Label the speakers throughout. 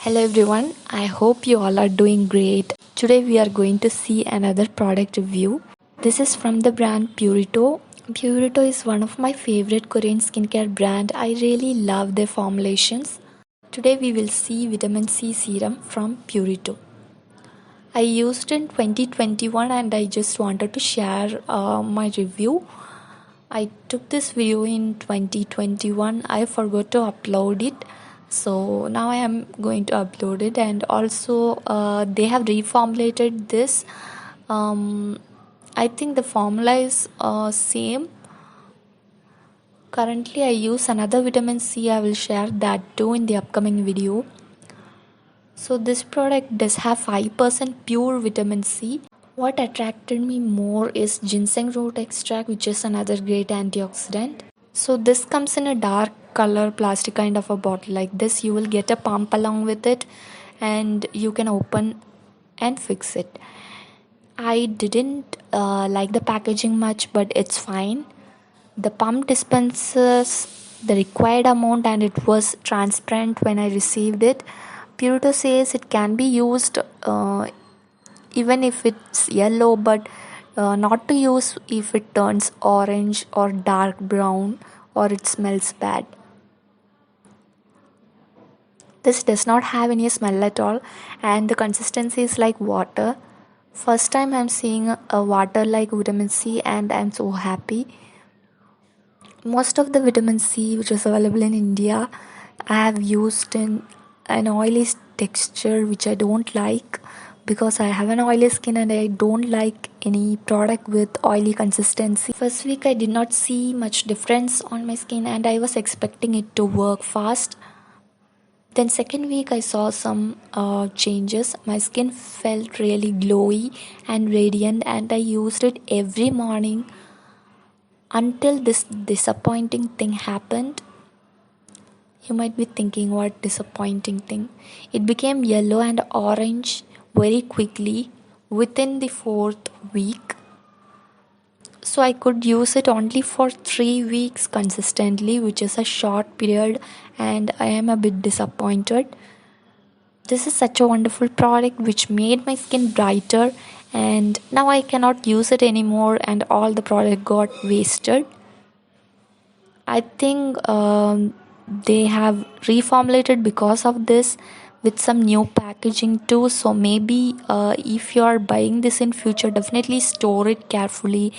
Speaker 1: Hello everyone, I hope you all are doing great. Today we are going to see another product review. This is from the brand Purito. Purito is one of my favorite Korean skincare brand. I really love their formulations. Today we will see vitamin C serum from Purito. I used in 2021 and I just wanted to share my review. I took this video in 2021. I forgot to upload it. So now I am going to upload it, and also they have reformulated this. I think the formula is same. Currently I use another vitamin C. I will share that too in the upcoming video. So this product does have 5% pure vitamin C. What attracted me more is ginseng root extract, which is another great antioxidant. So this comes in a dark color plastic kind of a bottle like this. You will get a pump along with it and you can open and fix it. I didn't like the packaging much, but it's fine. The pump dispenses the required amount and it was transparent when I received it. Purito says it can be used even if it's yellow, but not to use if it turns orange or dark brown or it smells bad. This does not have any smell at all, and the consistency is like water. First time I'm seeing a water like vitamin C and I'm so happy. Most of the vitamin C which is available in India I have used in an oily texture which I don't like, because I have an oily skin and I don't like any product with oily consistency. First week I did not see much difference on my skin and I was expecting it to work fast. Then second week I saw some changes. My skin felt really glowy and radiant and I used it every morning until this disappointing thing happened. You might be thinking, what disappointing thing? It became yellow and orange very quickly within the 4th week. So I could use it only for 3 weeks consistently, which is a short period, and I am a bit disappointed. This is such a wonderful product which made my skin brighter, and now I cannot use it anymore and all the product got wasted. I think they have reformulated because of this with some new packaging too. So maybe if you are buying this in future, definitely store it carefully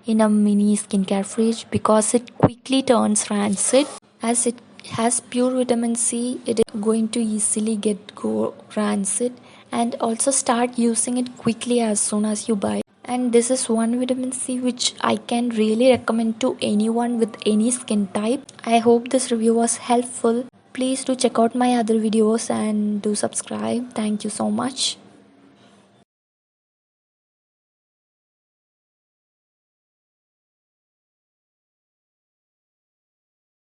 Speaker 1: in a mini skincare fridge, because it quickly turns rancid. As it has pure vitamin C, it is going to easily go rancid, and also start using it quickly as soon as you buy. And this is one vitamin C which I can really recommend to anyone with any skin type. I hope this review was helpful. Please do check out my other videos and do subscribe. Thank you so much.